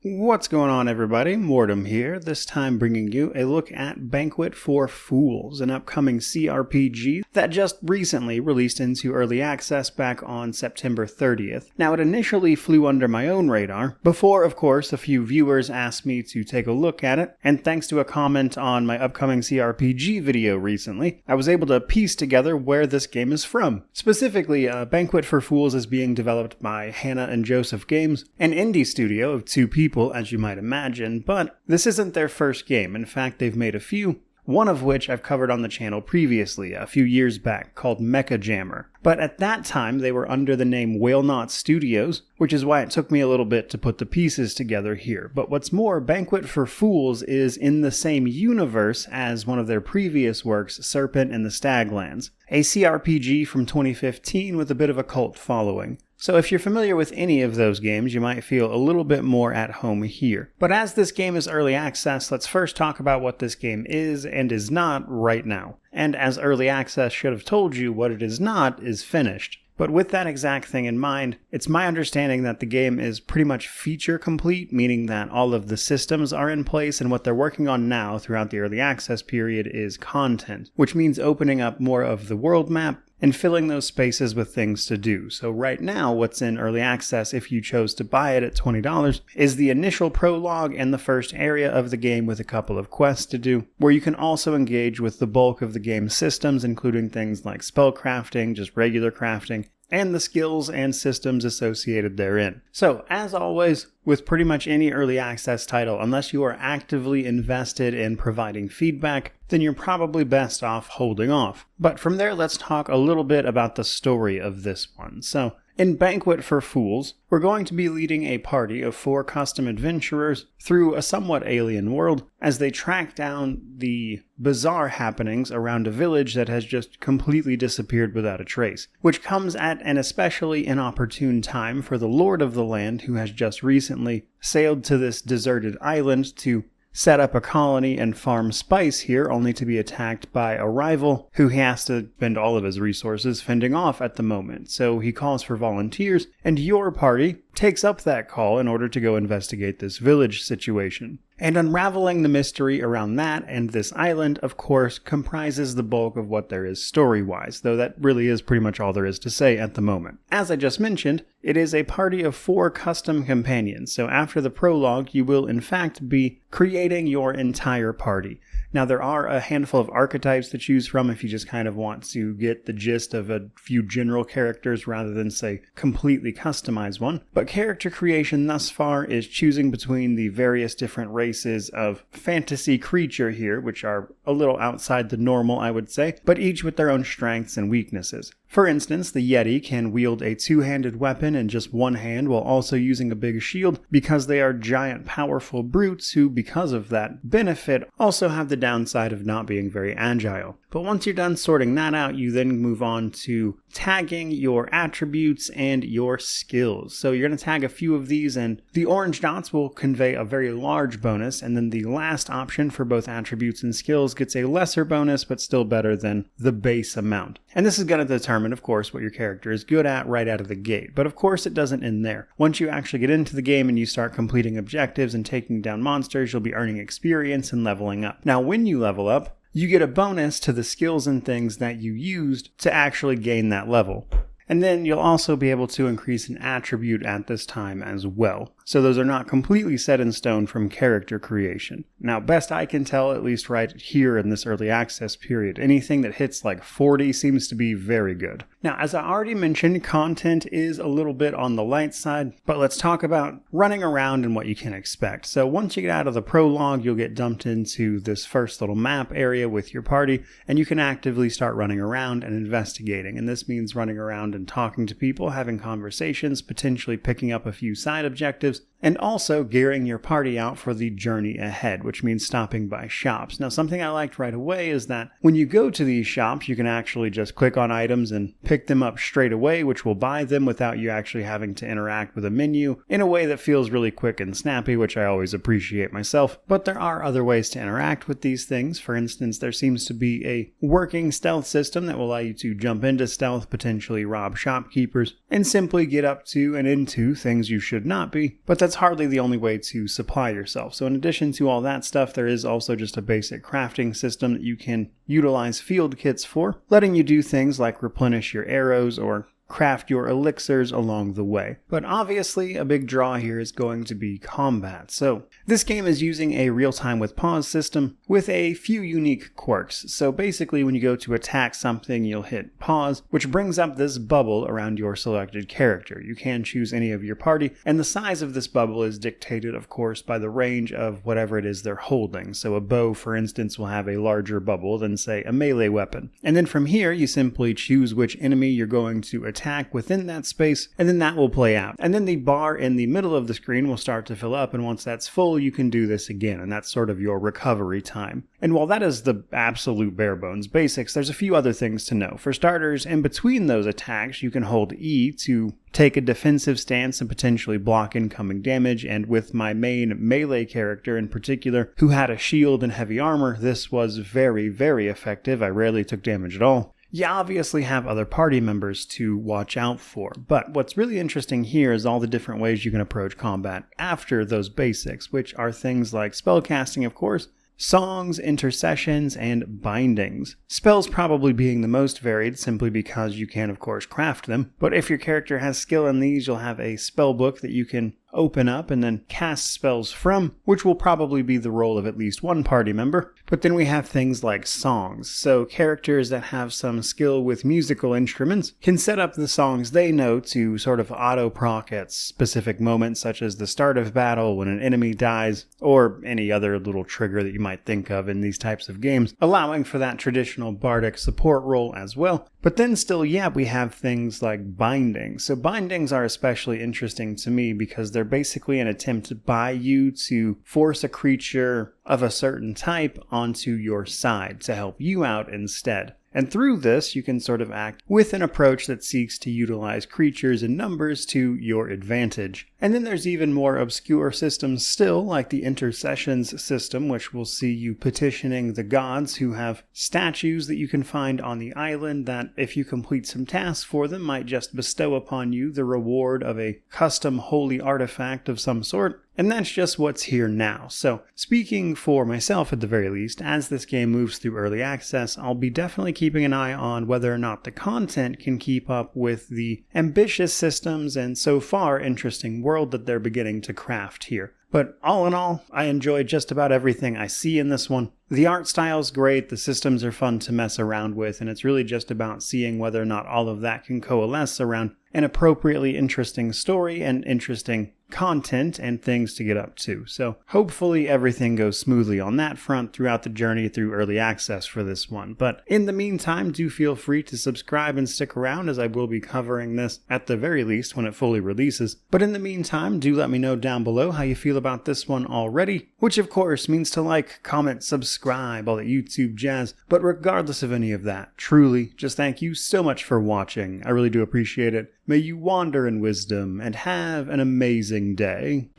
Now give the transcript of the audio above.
What's going on, everybody? Mortem here, this time bringing you a look at Banquet For Fools, an upcoming CRPG that just recently released into early access back on September 30th. Now, it initially flew under my own radar, before, of course, a few viewers asked me to take a look at it, and thanks to a comment on my upcoming CRPG video recently, I was able to piece together where this game is from. Specifically, Banquet For Fools is being developed by Hannah and Joseph Games, an indie studio of two people, as you might imagine, but this isn't their first game. In fact, they've made a few, one of which I've covered on the channel previously, a few years back, called Mechajammer. But at that time, they were under the name Whale Knot Studios, which is why it took me a little bit to put the pieces together here. But what's more, Banquet For Fools is in the same universe as one of their previous works, Serpent and the Staglands, a CRPG from 2015 with a bit of a cult following. So if you're familiar with any of those games, you might feel a little bit more at home here. But as this game is early access, let's first talk about what this game is and is not right now. And as early access should have told you, what it is not is finished. But with that exact thing in mind, it's my understanding that the game is pretty much feature complete, meaning that all of the systems are in place, and what they're working on now throughout the early access period is content, which means opening up more of the world map and filling those spaces with things to do. So right now, what's in early access, if you chose to buy it at $20, is the initial prologue and the first area of the game with a couple of quests to do, where you can also engage with the bulk of the game's systems, including things like spell crafting, just regular crafting, and the skills and systems associated therein. So, as always, with pretty much any early access title, unless you are actively invested in providing feedback, then you're probably best off holding off. But from there, let's talk a little bit about the story of this one. So, in Banquet For Fools, we're going to be leading a party of 4 custom adventurers through a somewhat alien world as they track down the bizarre happenings around a village that has just completely disappeared without a trace, which comes at an especially inopportune time for the lord of the land, who has just recently sailed to this deserted island to set up a colony and farm spice here, only to be attacked by a rival who he has to spend all of his resources fending off at the moment. So he calls for volunteers, and your party takes up that call in order to go investigate this village situation. And unraveling the mystery around that and this island, of course, comprises the bulk of what there is story-wise, though that really is pretty much all there is to say at the moment. As I just mentioned, it is a party of 4 custom companions, so after the prologue, you will in fact be creating your entire party. Now, there are a handful of archetypes to choose from if you just kind of want to get the gist of a few general characters rather than, say, completely customize one. But character creation thus far is choosing between the various different races of fantasy creature here, which are a little outside the normal, I would say, but each with their own strengths and weaknesses. For instance, the Yeti can wield a 2-handed weapon in just one hand while also using a big shield because they are giant powerful brutes who, because of that benefit, also have the downside of not being very agile. But once you're done sorting that out, you then move on to tagging your attributes and your skills. So you're going to tag a few of these, and the orange dots will convey a very large bonus, and then the last option for both attributes and skills gets a lesser bonus, but still better than the base amount. And this is going to determine, of course, what your character is good at right out of the gate. But of course, it doesn't end there. Once you actually get into the game and you start completing objectives and taking down monsters, you'll be earning experience and leveling up. Now, when you level up, you get a bonus to the skills and things that you used to actually gain that level. And then you'll also be able to increase an attribute at this time as well. So those are not completely set in stone from character creation. Now, best I can tell, at least right here in this early access period, anything that hits like 40 seems to be very good. Now, as I already mentioned, content is a little bit on the light side, but let's talk about running around and what you can expect. So once you get out of the prologue, you'll get dumped into this first little map area with your party, and you can actively start running around and investigating. And this means running around and talking to people, having conversations, potentially picking up a few side objectives, and also gearing your party out for the journey ahead, which means stopping by shops. Now, something I liked right away is that when you go to these shops, you can actually just click on items and pick them up straight away, which will buy them without you actually having to interact with a menu in a way that feels really quick and snappy, which I always appreciate myself. But there are other ways to interact with these things. For instance, there seems to be a working stealth system that will allow you to jump into stealth, potentially rob shopkeepers, and simply get up to and into things you should not be. But that's that's hardly the only way to supply yourself. So in addition to all that stuff, there is also just a basic crafting system that you can utilize field kits for, letting you do things like replenish your arrows or craft your elixirs along the way. But obviously, a big draw here is going to be combat. So this game is using a real-time with pause system with a few unique quirks. So basically, when you go to attack something, you'll hit pause, which brings up this bubble around your selected character. You can choose any of your party, and the size of this bubble is dictated, of course, by the range of whatever it is they're holding. So a bow, for instance, will have a larger bubble than, say, a melee weapon. And then from here, you simply choose which enemy you're going to attack within that space, and then that will play out. And then the bar in the middle of the screen will start to fill up, and once that's full, you can do this again, and that's sort of your recovery time. And while that is the absolute bare bones basics, there's a few other things to know. For starters, in between those attacks, you can hold E to take a defensive stance and potentially block incoming damage, and with my main melee character in particular, who had a shield and heavy armor, this was very, very effective. I rarely took damage at all. You obviously have other party members to watch out for, but what's really interesting here is all the different ways you can approach combat after those basics, which are things like spellcasting, of course, songs, intercessions, and bindings. Spells probably being the most varied simply because you can, of course, craft them, but if your character has skill in these, you'll have a spell book that you can open up and then cast spells from, which will probably be the role of at least one party member. But then we have things like songs, so characters that have some skill with musical instruments can set up the songs they know to sort of auto-proc at specific moments, such as the start of battle, when an enemy dies, or any other little trigger that you might think of in these types of games, allowing for that traditional bardic support role as well. But then still, we have things like bindings. So bindings are especially interesting to me because they're basically an attempt by you to force a creature of a certain type onto your side to help you out instead. And through this, you can sort of act with an approach that seeks to utilize creatures and numbers to your advantage. And then there's even more obscure systems still, like the intercessions system, which will see you petitioning the gods who have statues that you can find on the island that, if you complete some tasks for them, might just bestow upon you the reward of a custom holy artifact of some sort. And that's just what's here now. So, speaking for myself at the very least, as this game moves through early access, I'll be definitely keeping an eye on whether or not the content can keep up with the ambitious systems and so far interesting world that they're beginning to craft here. But all in all, I enjoyed just about everything I see in this one. The art style's great, the systems are fun to mess around with, and it's really just about seeing whether or not all of that can coalesce around an appropriately interesting story and interesting content and things to get up to. So hopefully everything goes smoothly on that front throughout the journey through early access for this one. But in the meantime, do feel free to subscribe and stick around, as I will be covering this at the very least when it fully releases. But in the meantime, do let me know down below how you feel about this one already, which of course means to like, comment, subscribe, all that YouTube jazz. But regardless of any of that, truly, just thank you so much for watching. I really do appreciate it. May you wander in wisdom and have an amazing day.